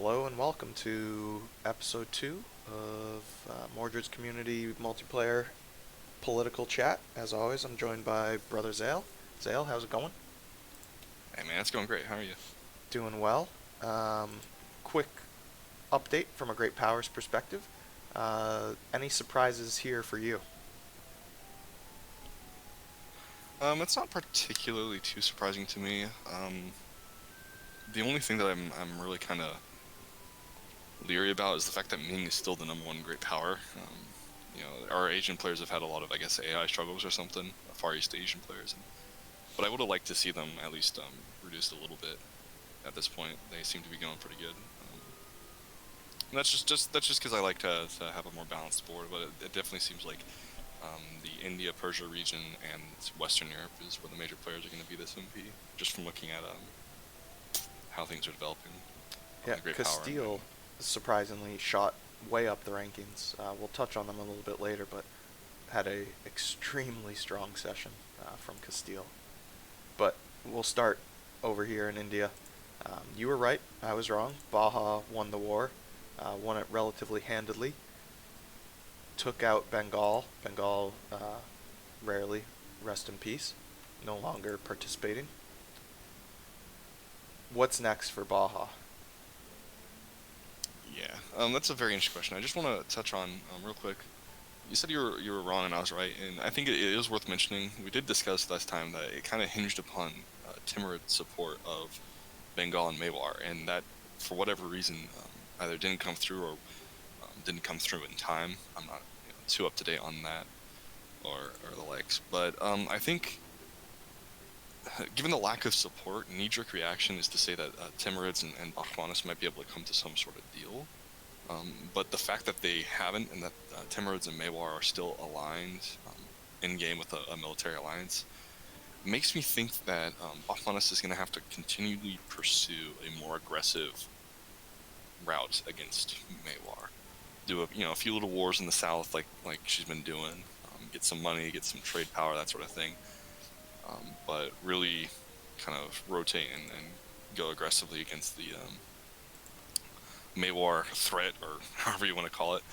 Hello and welcome to episode 2 of Mordred's Community Multiplayer Political Chat. As always, I'm joined by Brother Zale. Zale, how's it going? Hey man, it's going great. How are you? Doing well. Quick update from a Great Powers perspective. Any surprises here for you? It's not particularly too surprising to me. The only thing that I'm really kind of leery about is the fact that Ming is still the number one great power. Our Asian players have had a lot of, I guess, AI struggles or something, Far East Asian players, but I would have liked to see them at least reduced a little bit. At this point, they seem to be going pretty good. And that's just because I like to have a more balanced board, but it definitely seems like the India-Persia region and Western Europe is where the major players are going to be this MP, just from looking at how things are developing on Yeah, the Great Power. Castile surprisingly shot way up the rankings. We'll touch on them a little bit later, but had a extremely strong session from Castile. But we'll start over here in India. You were right. I was wrong. Baja won the war, won it relatively handedly. Took out Bengal. Bengal rarely rest in peace. No longer participating. What's next for Baja? Yeah, that's a very interesting question. I just want to touch on real quick. You said you were wrong and I was right, and I think it is worth mentioning. We did discuss last time that it kind of hinged upon Timurid's support of Bengal and Mewar, and that for whatever reason either didn't come through or didn't come through in time. I'm not too up to date on that or the likes, but I think given the lack of support, knee-jerk reaction is to say that Timurids and Bakhmanis might be able to come to some sort of deal. But the fact that they haven't, and that Timurids and Mewar are still aligned in game with a military alliance, makes me think that Bakhmanis is going to have to continually pursue a more aggressive route against Mewar. Do a few little wars in the south, like she's been doing. Get some money, get some trade power, that sort of thing. But really kind of rotate and go aggressively against the Mewar threat, or however you want to call it,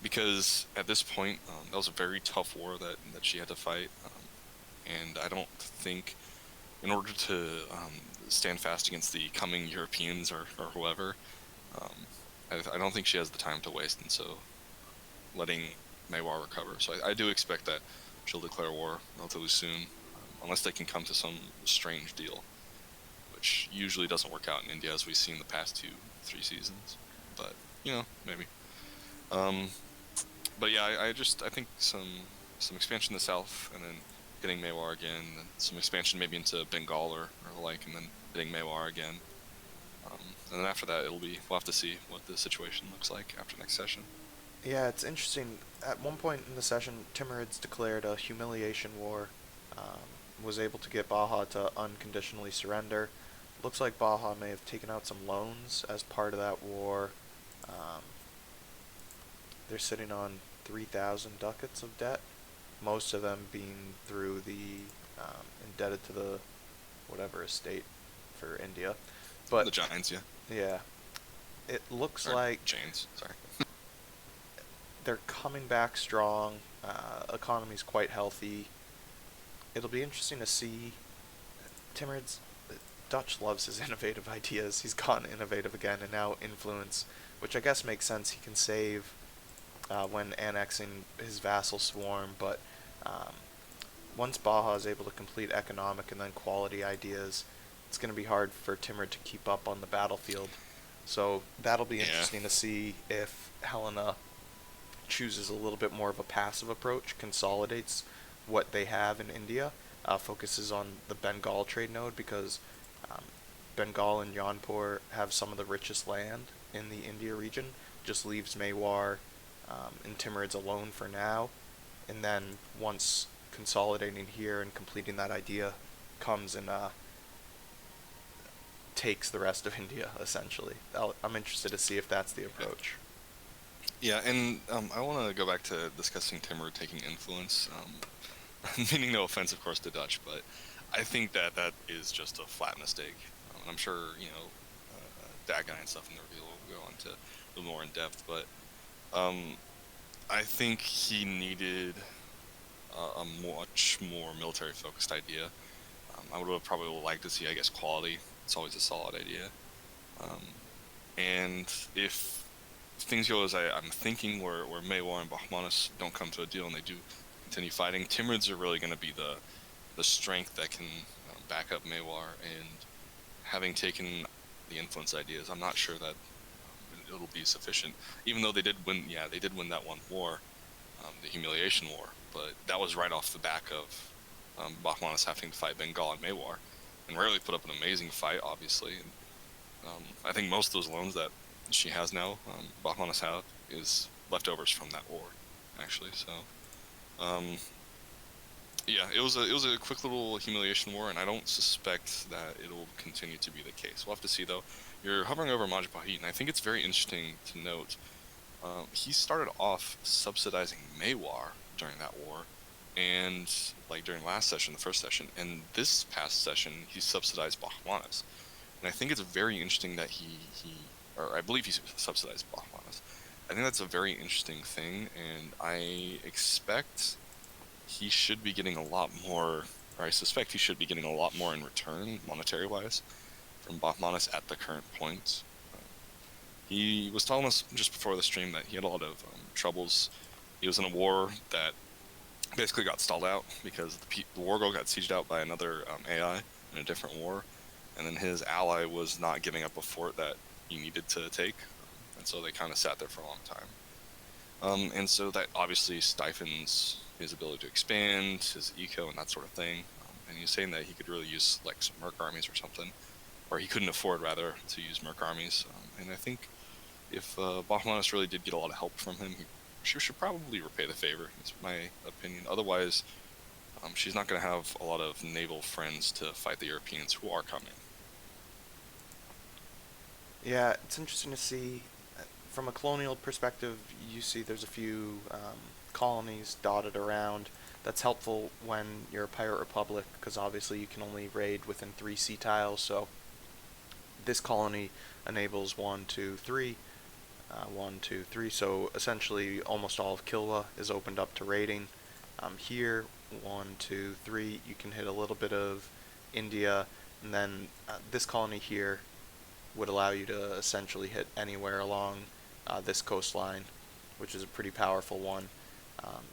because at this point that was a very tough war that she had to fight, and I don't think in order to stand fast against the coming Europeans or whoever, um, I don't think she has the time to waste, and so letting Mewar recover. So I do expect that she'll declare war relatively soon, unless they can come to some strange deal, which usually doesn't work out in India, as we've seen the past 2-3 seasons. But maybe. Um, but yeah, I think some expansion in the south, and then hitting Mewar again, and some expansion maybe into Bengal or the like, and then hitting Mewar again. And then after that, we'll have to see what the situation looks like after next session. Yeah, it's interesting. At one point in the session, Timurids declared a humiliation war. Was able to get Baja to unconditionally surrender. Looks like Baja may have taken out some loans as part of that war. Um, they're sitting on 3,000 ducats of debt, most of them being through the indebted to the whatever estate for India. But The Giants, yeah, yeah, it looks or like Janes, sorry. they're coming back strong. Economy's quite healthy. It'll be interesting to see. Timurids, Dutch loves his innovative ideas. He's gone innovative again, and now influence, which I guess makes sense. He can save when annexing his vassal swarm, but um, once Baja is able to complete economic and then quality ideas, it's going to be hard for Timur to keep up on the battlefield. So that'll be Yeah, interesting to see if Helena chooses a little bit more of a passive approach, consolidates what they have in India, focuses on the Bengal trade node because um, Bengal and Jaunpur have some of the richest land in the India region. Just leaves Mewar and Timurids alone for now, and then once consolidating here and completing that idea comes and takes the rest of India essentially. I'm interested to see if that's the approach. yeah, and I want to go back to discussing Timur taking influence. Meaning no offense, of course, to Dutch, but I think that is just a flat mistake. I'm sure that guy and stuff in the reveal. We'll go into a little more in depth, but um, I think he needed a much more military focused idea. I would have probably liked to see, I guess, quality. It's always a solid idea. Um, and if things go as I'm thinking, where Maywar and Bahmanis don't come to a deal and they do continue fighting, Timurids are really going to be the strength that can back up Maywar. And having taken the influence ideas, I'm not sure that it'll be sufficient. Even though they did win, yeah, they did win that one war, the Humiliation War, but that was right off the back of Bahmanis having to fight Bengal and Maywar, and rarely put up an amazing fight, obviously. And, I think most of those loans that she has now, Bahmanis have, is leftovers from that war, actually. So, um, yeah, it was a quick little humiliation war, and I don't suspect that it'll continue to be the case. We'll have to see, though. You're hovering over Majapahit, and I think it's very interesting to note. He started off subsidizing Maywar during that war, and like during last session, the first session, and this past session, he subsidized Bahmanis. And I think it's very interesting that or I believe he subsidized Bahmanis. I think that's a very interesting thing, and I expect he should be getting a lot more, or I suspect he should be getting a lot more in return, monetary-wise, from Bahmanis at the current point. He was telling us just before the stream that he had a lot of troubles. He was in a war that basically got stalled out because the war goal got sieged out by another AI in a different war, and then his ally was not giving up a fort that he needed to take, and so they kind of sat there for a long time. And so that obviously stifles his ability to expand, his eco, and that sort of thing. And he was saying that he could really use like some merc armies or something, or he couldn't afford rather to use merc armies. And I think if Bahmanis really did get a lot of help from him, she should probably repay the favor. It's my opinion. Otherwise, she's not going to have a lot of naval friends to fight the Europeans who are coming. Yeah, it's interesting to see. From a colonial perspective, you see there's a few colonies dotted around. That's helpful when you're a pirate republic, because obviously you can only raid within 3 sea tiles. So this colony enables 1, 2, 3, 1, 2, 3. So essentially, almost all of Kilwa is opened up to raiding. Here, 1, 2, 3. You can hit a little bit of India, and then this colony here would allow you to essentially hit anywhere along this coastline, which is a pretty powerful one.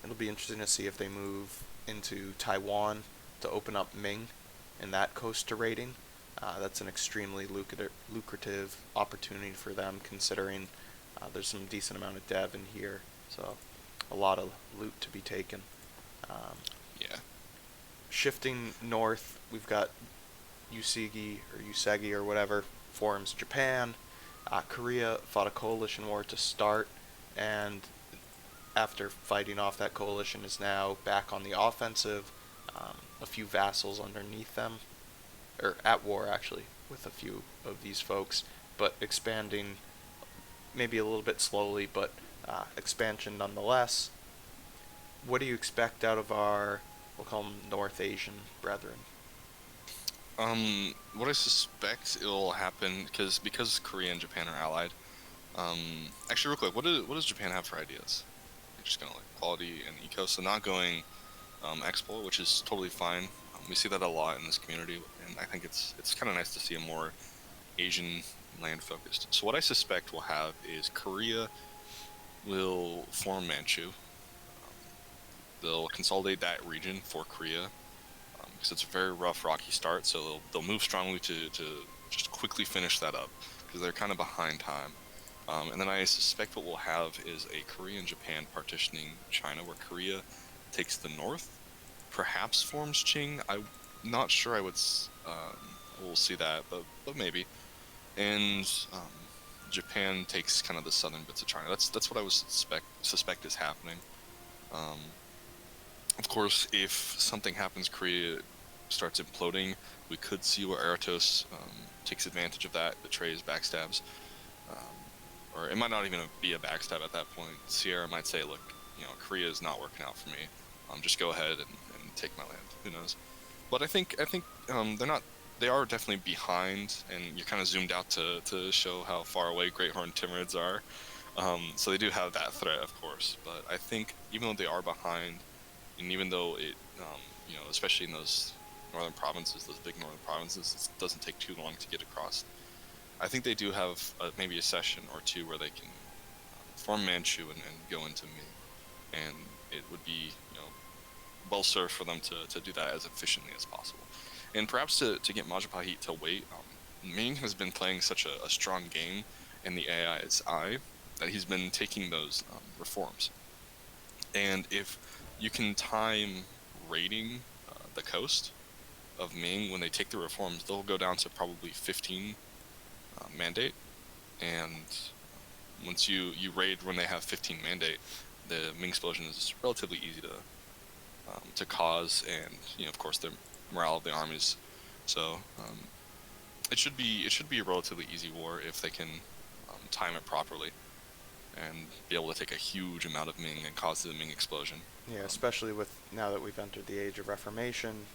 It'll be interesting to see if they move into Taiwan to open up Ming and that coast to raiding. That's an extremely lucrative opportunity for them, considering there's some decent amount of dev in here, so a lot of loot to be taken. Yeah. Shifting north, we've got Usagi or whatever forms Japan. Korea fought a coalition war to start, and after fighting off that coalition is now back on the offensive. A few vassals underneath them, or at war actually, with a few of these folks, but expanding maybe a little bit slowly, but expansion nonetheless. What do you expect out of our, we'll call them North Asian brethren? What I suspect will happen, because Korea and Japan are allied. Actually, real quick, what does Japan have for ideas? They're just gonna like quality and eco, so not going export, which is totally fine. We see that a lot in this community, and I think it's kind of nice to see a more Asian land focused. So what I suspect will have is Korea will form Manchu. They'll consolidate that region for Korea, because it's a very rough, rocky start. So they'll move strongly to just quickly finish that up, because they're kind of behind time. And then I suspect what we'll have is a Korea and Japan partitioning China, where Korea takes the north, perhaps forms Qing. I'm not sure. We'll see that, but maybe. And Japan takes kind of the southern bits of China. That's what I would suspect is happening. Of course, if something happens, Korea starts imploding, we could see where Aratos takes advantage of that, betrays, backstabs. Or it might not even be a backstab at that point. Sierra might say, look, Korea is not working out for me. Just go ahead and take my land. Who knows? But I think they're not they are definitely behind, and you're kind of zoomed out to show how far away Great Horned Timurids are. So they do have that threat, of course. But I think even though they are behind, and even though it, especially in those northern provinces, those big northern provinces, it doesn't take too long to get across. I think they do have maybe a session or two where they can form Manchu and go into Ming, and it would be well served for them to do that as efficiently as possible. And perhaps to get Majapahit to wait, Ming has been playing such a strong game in the AI's eye that he's been taking those reforms. And if you can time raiding the coast of Ming when they take the reforms, they'll go down to probably 15 mandate. And once you raid when they have 15 mandate, the Ming explosion is relatively easy to cause, and of course the morale of the armies. So it should be a relatively easy war if they can time it properly and be able to take a huge amount of Ming and cause the Ming explosion. Yeah, especially with now that we've entered the Age of Reformation,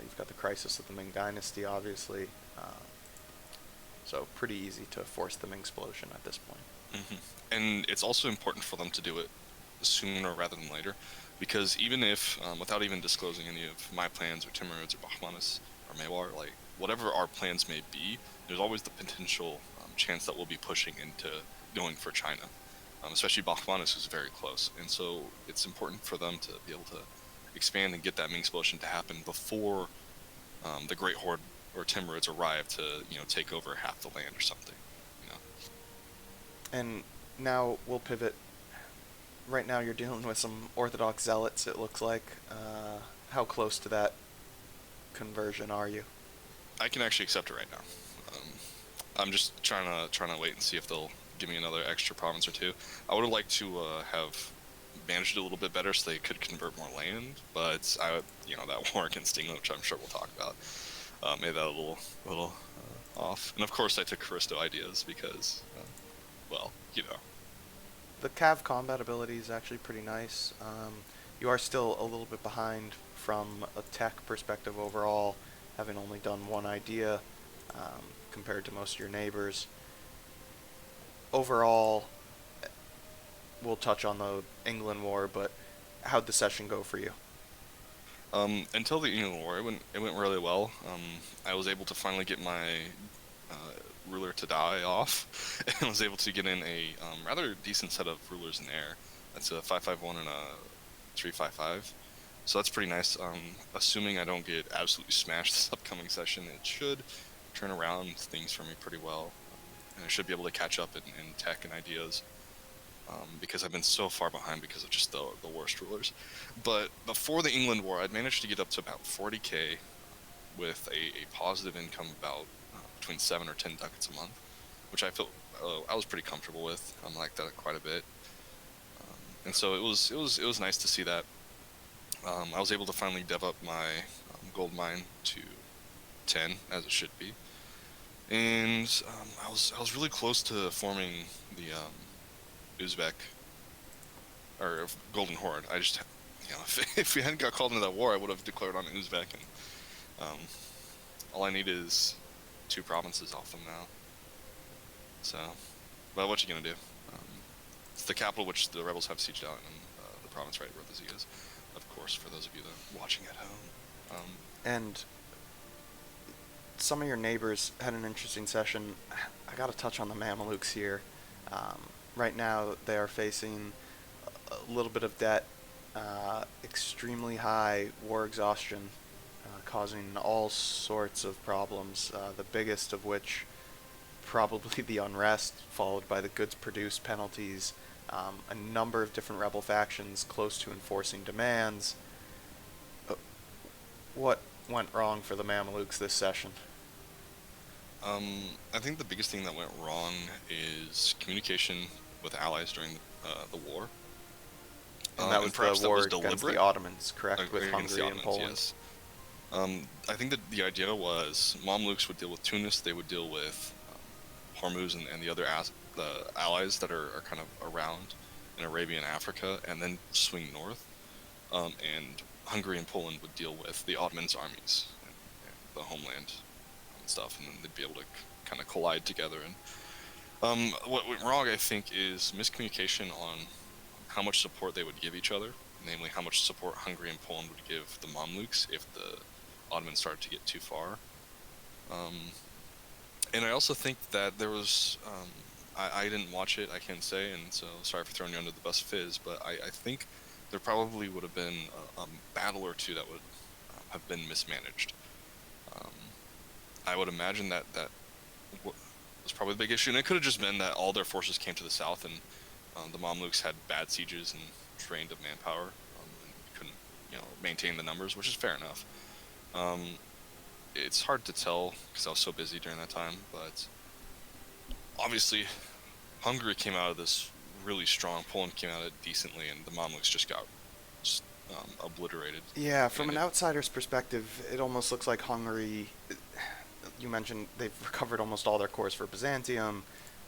you've got the crisis of the Ming Dynasty, obviously. So pretty easy to force the Ming explosion at this point. And it's also important for them to do it sooner rather than later, because even if, without even disclosing any of my plans or Timurids or Bahmanis or Mewar, like whatever our plans may be, there's always the potential chance that we'll be pushing into going for China, especially Bahmanis, who's very close. And so it's important for them to be able to expand and get that Ming explosion to happen before the Great Horde or Timurids arrive to take over half the land or something. You know. And now we'll pivot. Right now you're dealing with some Orthodox zealots, it looks like. How close to that conversion are you? I can actually accept it right now. I'm just trying to wait and see if they'll give me another extra province or two. I would have liked to have managed it a little bit better so they could convert more land, but that war against England, which I'm sure we'll talk about, made that a little off. And of course, I took Callisto ideas because, well, The Cav combat ability is actually pretty nice. You are still a little bit behind from a tech perspective overall, having only done one idea compared to most of your neighbors. Overall, we'll touch on the England War, but how'd the session go for you? Until the England War, it went really well. I was able to finally get my ruler to die off, and was able to get in a rather decent set of rulers in air. That's a 551 and a 355. So that's pretty nice. Assuming I don't get absolutely smashed this upcoming session, it should turn around things for me pretty well. And I should be able to catch up in tech and ideas. Because I've been so far behind because of just the worst rulers. But before the England War, I'd managed to get up to about 40k with a positive income about between 7 or 10 ducats a month, which I felt I was pretty comfortable with. I liked that quite a bit, and so it was nice to see that. I was able to finally dev up my gold mine to 10 as it should be, and I was really close to forming the Uzbek or Golden Horde. I just if we hadn't got called into that war, I would have declared on Uzbek, and all I need is 2 provinces off them now. So, but what you gonna do? It's the capital which the rebels have sieged out, and the province right where the Z is. Of course, for those of you that are watching at home. And some of your neighbors had an interesting session. I got to touch on the Mamelukes here. Right now, they are facing a little bit of debt, extremely high war exhaustion, causing all sorts of problems, the biggest of which probably the unrest, followed by the goods produced penalties, a number of different rebel factions close to enforcing demands. What went wrong for the Mamelukes this session? I think the biggest thing that went wrong is communication with allies during the war. And that was the war against the Ottomans, correct? With Against the Hungary and Ottomans, Poland. yes. I think that the idea was Mamluks would deal with Tunis, they would deal with Hormuz and the other the allies that are kind of around in Arabia and Africa, and then swing north. And Hungary and Poland would deal with the Ottomans' armies, and the homeland and stuff, and then they'd be able to kind of collide together. And what went wrong, I think, is miscommunication on how much support they would give each other, namely how much support Hungary and Poland would give the Mamluks if the Ottomans started to get too far. Um, and I also think that there was, I didn't watch it, I can't say, and so sorry for throwing you under the bus, Fizz, but I think there probably would have been a battle or two that would have been mismanaged. Um, I would imagine that was probably the big issue, and it could have just been that all their forces came to the south, and the Mamluks had bad sieges and trained of manpower, and couldn't, maintain the numbers, which is fair enough. Um, it's hard to tell because I was so busy during that time, but obviously Hungary came out of this really strong. Poland came out of it decently, and the Mamluks just got just, obliterated. Yeah, from And an outsider's perspective, it almost looks like Hungary. You mentioned they've recovered almost all their cores for Byzantium.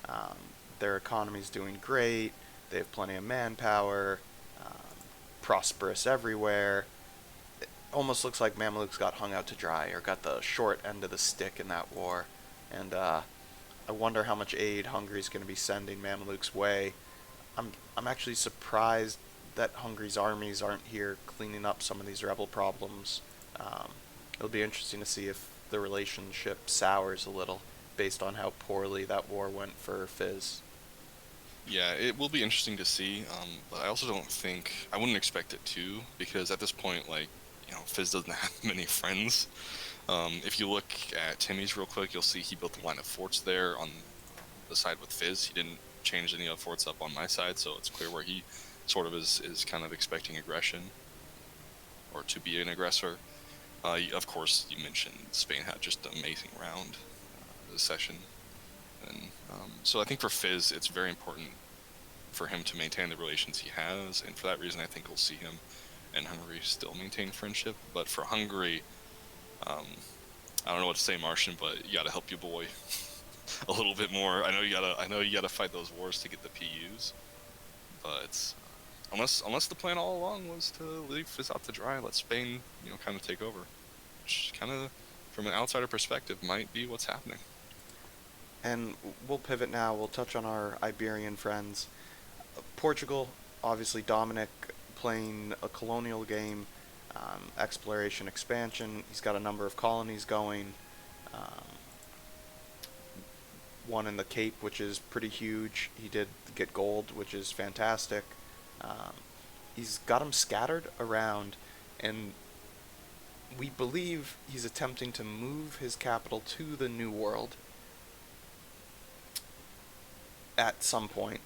Um, their economy's doing great. They have plenty of manpower. Prosperous everywhere. It almost looks like Mamluks got hung out to dry or got the short end of the stick in that war. And I wonder how much aid Hungary's going to be sending Mamluks' way. I'm actually surprised that Hungary's armies aren't here cleaning up some of these rebel problems. Um, it'll be interesting to see if the relationship sours a little based on how poorly that war went for Fizz. yeah, it will be interesting to see. But I also don't think I wouldn't expect it to, because at this point, like, Fizz doesn't have many friends. If you look at Timmy's real quick, you'll see he built a line of forts there on the side with Fizz. He didn't change any of the forts up on my side, so it's clear where he sort of is kind of expecting aggression, or to be an aggressor. Of course, you mentioned Spain had just an amazing round this session, and so I think for Fizz, it's very important for him to maintain the relations he has, and for that reason, I think we'll see him and Hungary still maintain friendship. But for Hungary, um, I don't know what to say, Martian, but you got to help your boy a little bit more. I know you gotta fight those wars to get the PUs, but unless the plan all along was to leave Fizz out to dry, let Spain, kind of take over, which kind of, from an outsider perspective, might be what's happening. And we'll pivot now. We'll touch on our Iberian friends. Portugal, obviously Dominic playing a colonial game, exploration, expansion. He's got a number of colonies going. Um, one in the Cape, which is pretty huge. He did get gold, which is fantastic. Um, he's got them scattered around, and we believe he's attempting to move his capital to the New World at some point.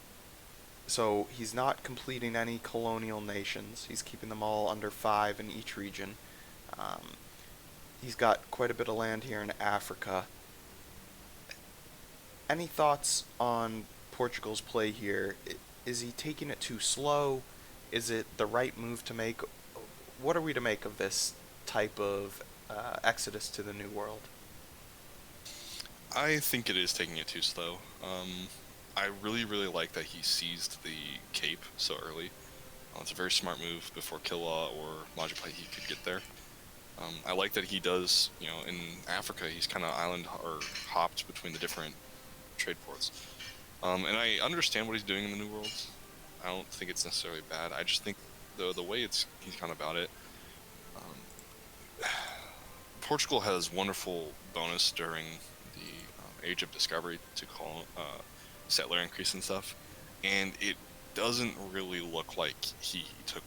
So he's not completing any colonial nations. He's keeping them all under 5 in each region. Um, he's got quite a bit of land here in Africa. Any thoughts on Portugal's play here? Is he taking it too slow? Is it the right move to make? What are we to make of this type of exodus to the New World? I think it is taking it too slow. I really, really like that he seized the Cape so early. It's a very smart move before Killa or Majapahit could get there. I like that he does, in Africa, he's kind of island or hopped between the different trade ports. And I understand what he's doing in the New World. I don't think it's necessarily bad. I just think the way he's gone about it. Portugal has wonderful bonus during the Age of Discovery to call settler increase and stuff, and it doesn't really look like he took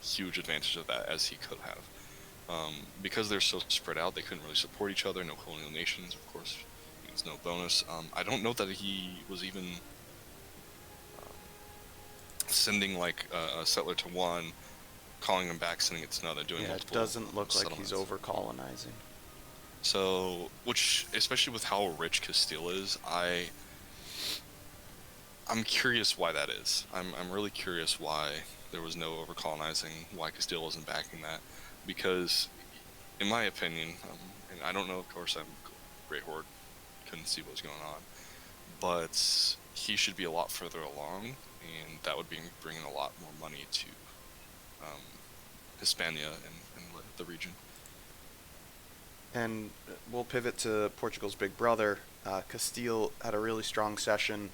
huge advantage of that as he could have. Because they're so spread out, they couldn't really support each other. No colonial nations, of course, means no bonus. I don't know that he was even sending like a settler to one, calling them back, sending it to another, doing Yeah, it multiple doesn't look like he's settlements. over colonizing. So, which, especially with how rich Castile is, I'm curious why that is. I'm really curious why there was no over colonizing, why Castile wasn't backing that, because, in my opinion, and I don't know, of course, I'm Great Horde, couldn't see what was going on, but he should be a lot further along, and that would be bringing a lot more money to um, Hispania and the region. And we'll pivot to Portugal's big brother. Castile had a really strong session,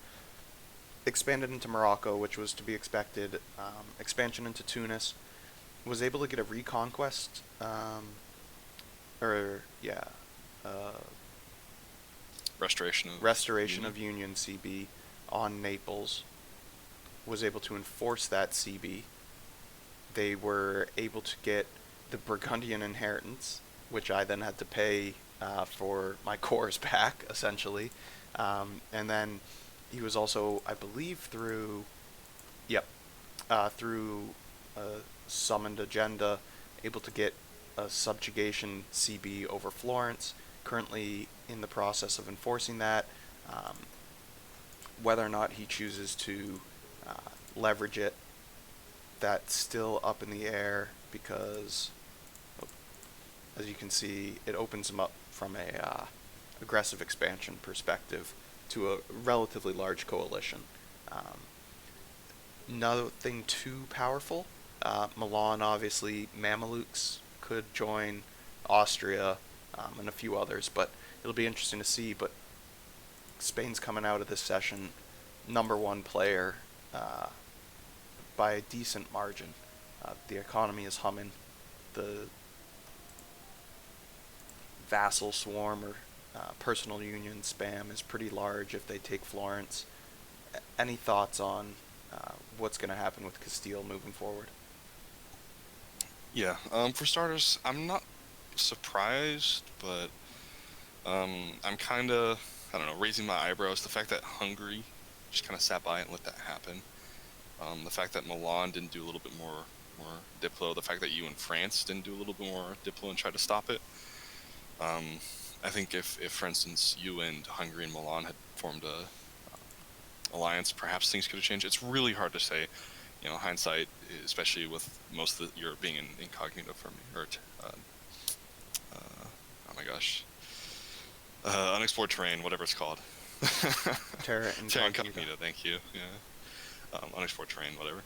expanded into Morocco, which was to be expected, expansion into Tunis, was able to get a reconquest, or yeah, uh, Restoration of restoration Union. of Union CB on Naples, was able to enforce that CB. They were able to get the Burgundian inheritance, which I then had to pay for my cores back, essentially. And then he was also, I believe, yep, through a summoned agenda, able to get a subjugation CB over Florence. Currently in the process of enforcing that. Um, whether or not he chooses to leverage it, that's still up in the air because, as you can see, it opens him up from a aggressive expansion perspective to a relatively large coalition. Um, Nothing too powerful. Milan, obviously, Mamelukes could join Austria and a few others, but it'll be interesting to see. But Spain's coming out of this session number one player uh, by a decent margin. The economy is humming. The vassal swarm or personal union spam is pretty large if they take Florence. Any thoughts on what's going to happen with Castile moving forward? Yeah. For starters, I'm not surprised, but I'm kind of, I don't know, raising my eyebrows. The fact that Hungary just kind of sat by and let that happen. The fact that Milan didn't do a little bit more Diplo. The fact that you and France didn't do a little bit more Diplo and try to stop it. Um, I think if for instance you and Hungary and Milan had formed a alliance, perhaps things could have changed. It's really hard to say. You know, hindsight, especially with most of Europe being incognito for me, or oh my gosh, unexplored terrain, whatever it's called. Terra Terra Incognita. incognita, thank you. Yeah, unexplored terrain, whatever.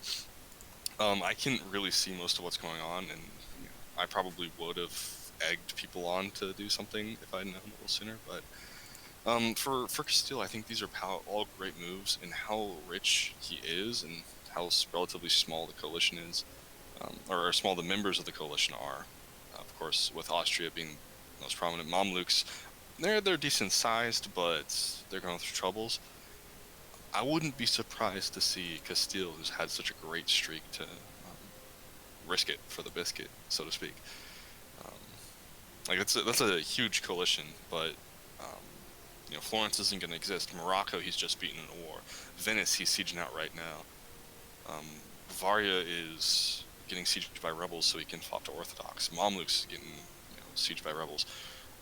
I can really see most of what's going on, and you know, I probably would have egged people on to do something if I'd known a little sooner. But for Castile, I think these are all great moves, and how rich he is, and how relatively small the coalition is, or small the members of the coalition are. Of course, with Austria being the most prominent, Mamluks, they're decent sized, but they're going through troubles. I wouldn't be surprised to see Castile, who's had such a great streak, to risk it for the biscuit, so to speak. Um, like that's a huge coalition, but um, you know, Florence isn't going to exist. Morocco, he's just beaten in a war. Venice, he's sieging out right now. Um, Bavaria is getting sieged by rebels, so he can flop to Orthodox. Mamluks getting sieged by rebels.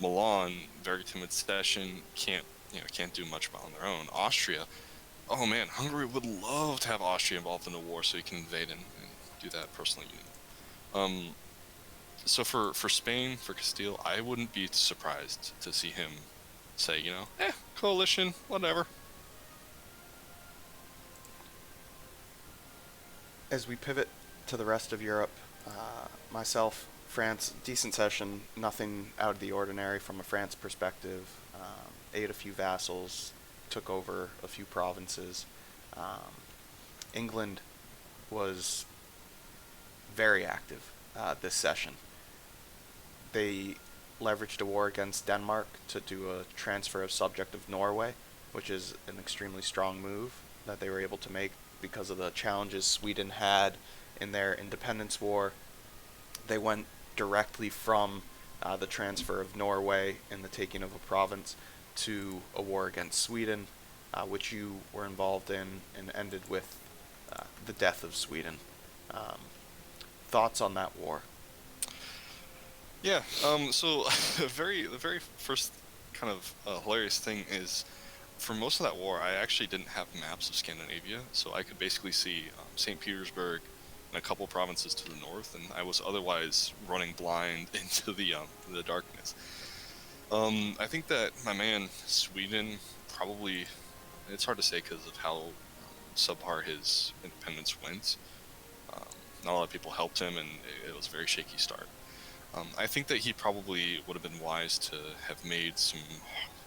Milan, very timid session, can't do much on their own. Austria, oh man, Hungary would love to have Austria involved in the war so he can invade and do that personal unit. Um, so for Spain, for Castile, I wouldn't be surprised to see him say, coalition, whatever. As we pivot to the rest of Europe, myself, France, decent session, nothing out of the ordinary from a France perspective. Ate a few vassals, took over a few provinces. Um, England was very active this session. They leveraged a war against Denmark to do a transfer of subject of Norway, which is an extremely strong move that they were able to make because of the challenges Sweden had in their independence war. They went directly from the transfer of Norway and the taking of a province to a war against Sweden, which you were involved in and ended with the death of Sweden. Um, Thoughts on that war? Yeah. So the very first kind of hilarious thing is, for most of that war, I actually didn't have maps of Scandinavia, so I could basically see St. Petersburg and a couple provinces to the north, and I was otherwise running blind into the darkness. I think that my man Sweden probably, it's hard to say because of how subpar his independence went. Um, Not a lot of people helped him, and it was a very shaky start. I think that he probably would have been wise to have made some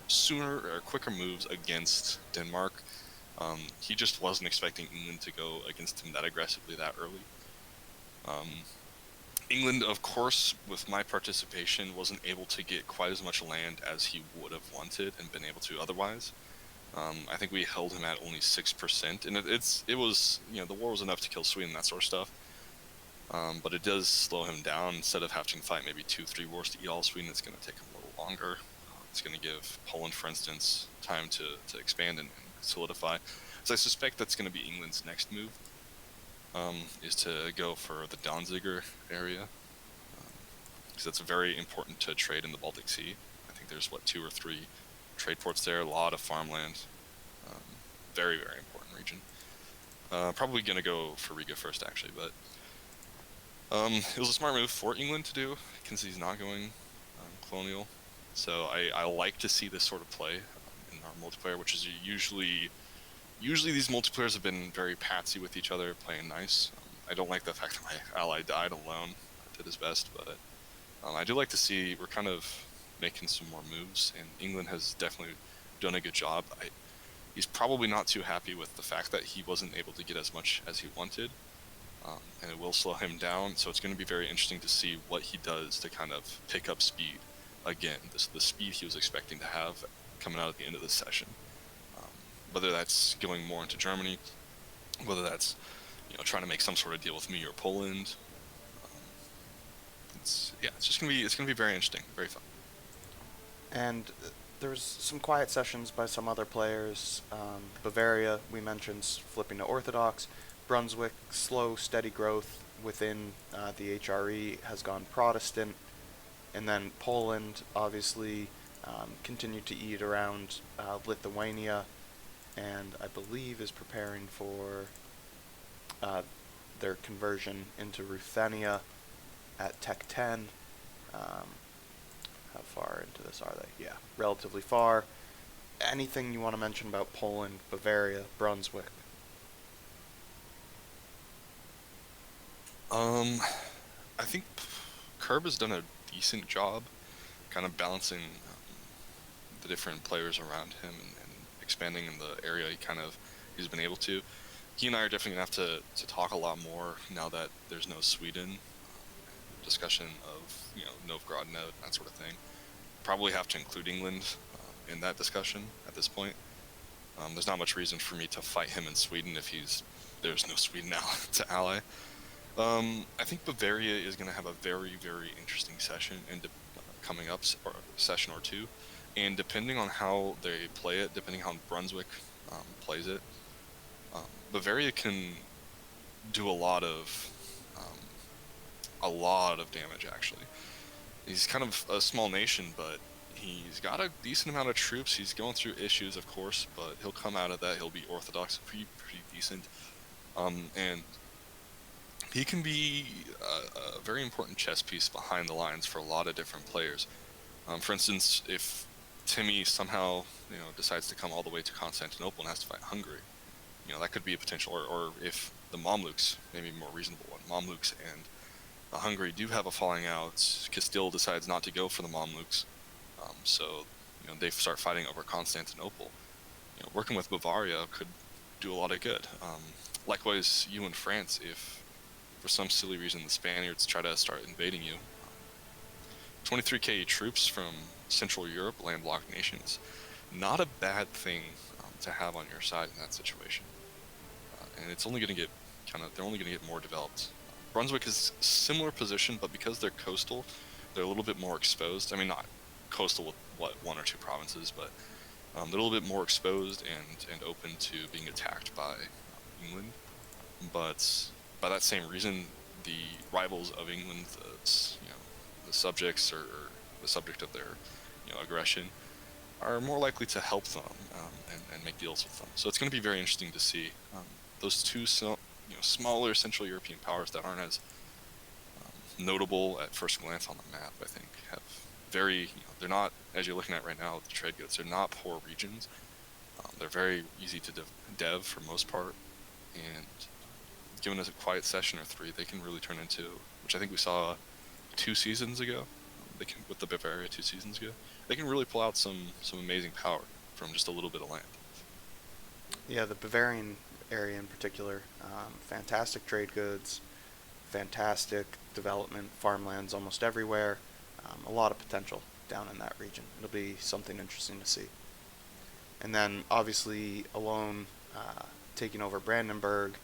sooner or quicker moves against Denmark. He just wasn't expecting England to go against him that aggressively that early. Um, England, of course, with my participation, wasn't able to get quite as much land as he would have wanted and been able to otherwise. I think we held him at only 6%, and it was, the war was enough to kill Sweden, that sort of stuff. But it does slow him down. Instead of having to fight maybe 2-3 wars to eat all Sweden, it's going to take him a little longer. It's going to give Poland, for instance, time to expand and solidify. So I suspect that's going to be England's next move, is to go for the Danziger area, because that's very important to trade in the Baltic Sea. I think there's, 2 or 3 trade ports there, a lot of farmland. Very, very important region. Probably going to go for Riga first, actually, but it was a smart move for England to do, since he's not going colonial. So I like to see this sort of play in our multiplayer, which is usually these multiplayers have been very patsy with each other, playing nice. I don't like the fact that my ally died alone. Did his best, but I do like to see we're kind of making some more moves, and England has definitely done a good job. He's probably not too happy with the fact that he wasn't able to get as much as he wanted. And it will slow him down, so it's going to be very interesting to see what he does to kind of pick up speed again, the speed he was expecting to have coming out at the end of this session. Whether that's going more into Germany, whether that's trying to make some sort of deal with me or Poland. It's just gonna be very interesting, very fun. And there's some quiet sessions by some other players. Bavaria, we mentioned, flipping to Orthodox. Brunswick, slow, steady growth within the HRE, has gone Protestant. And then Poland, obviously, continued to eat around Lithuania, and I believe is preparing for their conversion into Ruthenia at Tech 10. How far into this are they? Yeah, relatively far. Anything you want to mention about Poland, Bavaria, Brunswick? I think Kerb has done a decent job kind of balancing the different players around him and expanding in the area he's been able to. He and I are definitely gonna have to talk a lot more now that there's no Sweden. Discussion of Novgorod node, that sort of thing. Probably have to include England in that discussion at this point. There's not much reason for me to fight him in Sweden if there's no Sweden now to ally. I think Bavaria is going to have a very, very interesting session coming up, or session or two, and depending on how they play it, depending on how Brunswick plays it, Bavaria can do a lot of damage. Actually, he's kind of a small nation, but he's got a decent amount of troops. He's going through issues, of course, but he'll come out of that. He'll be Orthodox, pretty decent, and he can be a very important chess piece behind the lines for a lot of different players. For instance, if Timmy somehow decides to come all the way to Constantinople and has to fight Hungary, that could be a potential. Or if the Mamluks, maybe a more reasonable one, Mamluks and Hungary do have a falling out, Castile decides not to go for the Mamluks, so they start fighting over Constantinople. Working with Bavaria could do a lot of good. Likewise, you in France, if for some silly reason the Spaniards try to start invading you, 23k troops from Central Europe, landlocked nations, not a bad thing to have on your side in that situation. And it's only going to get they're only going to get more developed. Brunswick is similar position, but because they're coastal, they're a little bit more exposed. I mean, not coastal with 1 or 2 provinces, but they're a little bit more exposed and open to being attacked by England. But by that same reason, the rivals of England, the subjects or the subject of their aggression, are more likely to help them and make deals with them. So it's going to be very interesting to see those two smaller Central European powers that aren't as notable at first glance on the map. I think have very they're not, as you're looking at right now, the trade goods. They're not poor regions. They're very easy to dev for most part, and given us a quiet session or 3, they can really turn into, which I think we saw 2 seasons ago. They can with the Bavaria 2 seasons ago. They can really pull out some amazing power from just a little bit of land. Yeah, the Bavarian area in particular, fantastic trade goods, fantastic development, farmlands almost everywhere, a lot of potential down in that region. It'll be something interesting to see. And then obviously alone taking over Brandenburg.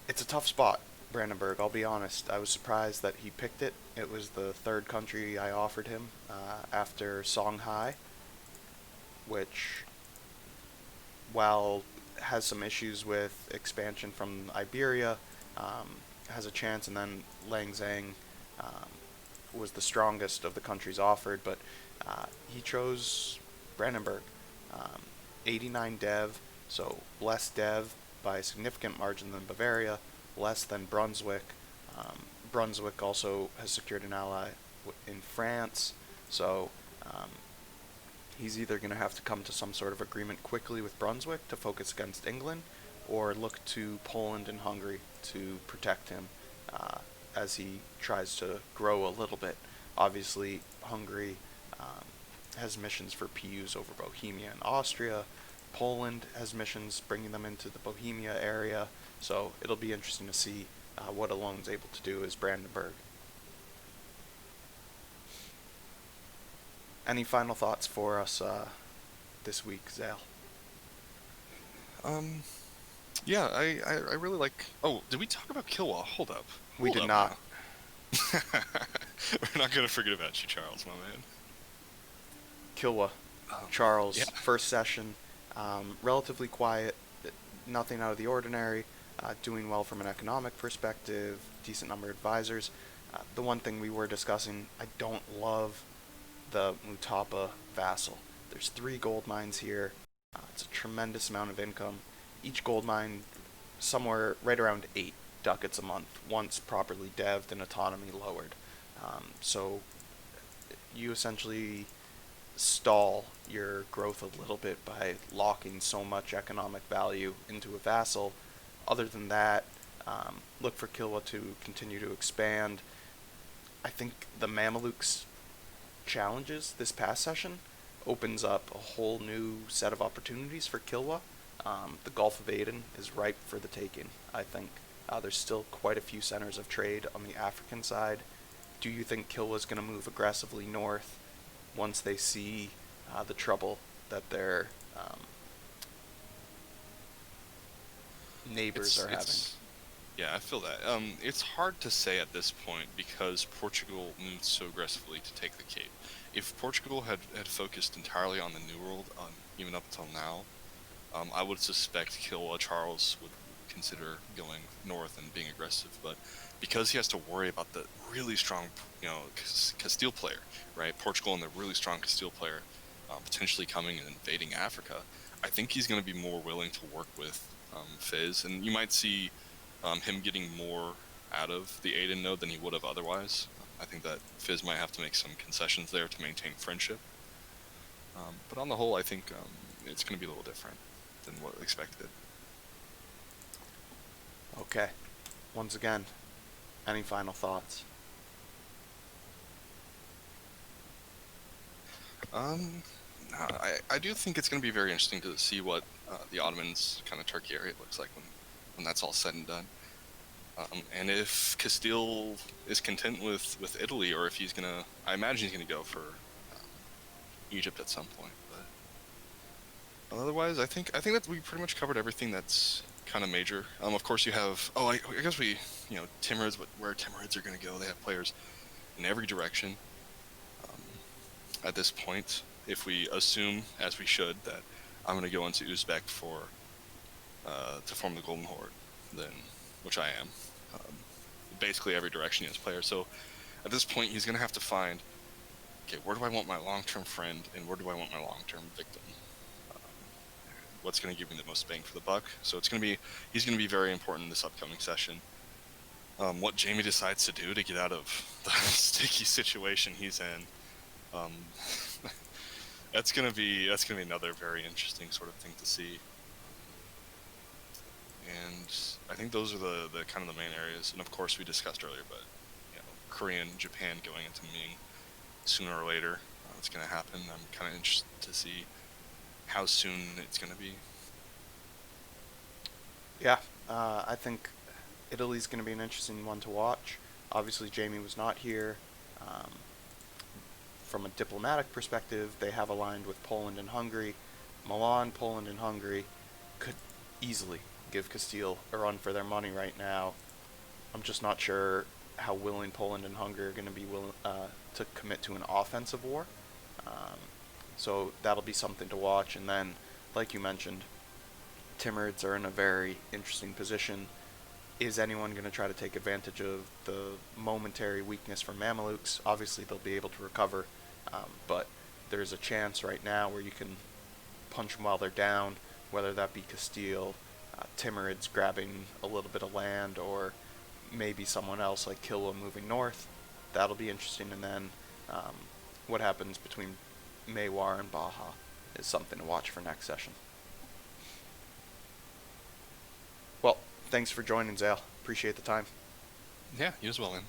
It's a tough spot, Brandenburg. I'll be honest. I was surprised that he picked it. It was the third country I offered him after Songhai, which, while has some issues with expansion from Iberia, has a chance, and then Langzang um, was the strongest of the countries offered, but he chose Brandenburg. Um, 89 dev, so less dev by a significant margin than Bavaria, less than Brunswick. Brunswick also has secured an ally in France, so um, he's either going to have to come to some sort of agreement quickly with Brunswick to focus against England, or look to Poland and Hungary to protect him uh, as he tries to grow a little bit. Obviously, Hungary has missions for PUs over Bohemia and Austria. Poland has missions bringing them into the Bohemia area. So it'll be interesting to see what Alone's able to do as Brandenburg. Any final thoughts for us this week, Zale? Um, yeah, I really like. Oh, did we talk about Kilwa? Hold up. We Hold did up not. now. We're not gonna forget about you, Charles, my man. Kilwa, Yeah. Charles, first session, relatively quiet, nothing out of the ordinary, doing well from an economic perspective, decent number of advisors. The one thing we were discussing, I don't love the Mutapa vassal. There's 3 gold mines here. It's a tremendous amount of income. Each gold mine somewhere right around 8 ducats a month once properly devved and autonomy lowered. So you essentially stall your growth a little bit by locking so much economic value into a vassal. Other than that, look for Kilwa to continue to expand. I think the Mamelukes challenges this past session opens up a whole new set of opportunities for Kilwa. The Gulf of Aden is ripe for the taking, I think. There's still quite a few centers of trade on the African side. Do you think Kilwa's going to move aggressively north once they see the trouble that their neighbors are having? Yeah, I feel that. It's hard to say at this point because Portugal moved so aggressively to take the Cape. If Portugal had focused entirely on the New World, even up until now, I would suspect Kilwa Charles would consider going north and being aggressive. But because he has to worry about the really strong, Castile player, right? Portugal and the really strong Castile player potentially coming and invading Africa, I think he's going to be more willing to work with Fizz, and you might see him getting more out of the Aiden node than he would have otherwise. I think that Fizz might have to make some concessions there to maintain friendship. But on the whole, I think it's going to be a little different than what expected. Okay. Once again, any final thoughts? I do think it's going to be very interesting to see what the Ottomans' kind of Turkey area looks like when that's all said and done. And if Castile is content with Italy, or if he's gonna, I imagine he's gonna go for Egypt at some point. But otherwise, I think that we pretty much covered everything that's kind of major. Of course, you have. Oh, I guess we, Timurids, but where Timurids are gonna go, they have players in every direction. At this point, if we assume, as we should, that I'm gonna go into Uzbek to form the Golden Horde, then, which I am, basically every direction he has players. So at this point, he's going to have to find, okay, where do I want my long-term friend and where do I want my long-term victim? What's going to give me the most bang for the buck? So he's going to be very important in this upcoming session. What Jamie decides to do to get out of the sticky situation he's in, that's going to be another very interesting sort of thing to see. And I think those are the kind of the main areas. And of course, we discussed earlier, but Korea and Japan going into Ming sooner or later. It's going to happen. I'm kind of interested to see how soon it's going to be. Yeah, I think Italy's going to be an interesting one to watch. Obviously, Jamie was not here. Um, from a diplomatic perspective, they have aligned with Poland and Hungary. Milan, Poland, and Hungary could easily give Castile a run for their money right now. I'm just not sure how willing Poland and Hungary are going to be willing to commit to an offensive war. Um, so that'll be something to watch. And then, like you mentioned, Timurids are in a very interesting position. Is anyone going to try to take advantage of the momentary weakness from Mamelukes? Obviously, they'll be able to recover, but there's a chance right now where you can punch them while they're down, whether that be Castile, Timurids grabbing a little bit of land, or maybe someone else like Kilwa moving north. That'll be interesting. And then um, what happens between Maywar and Baja is something to watch for next session. Well, thanks for joining, Zale. Appreciate the time. Yeah, you as well, man.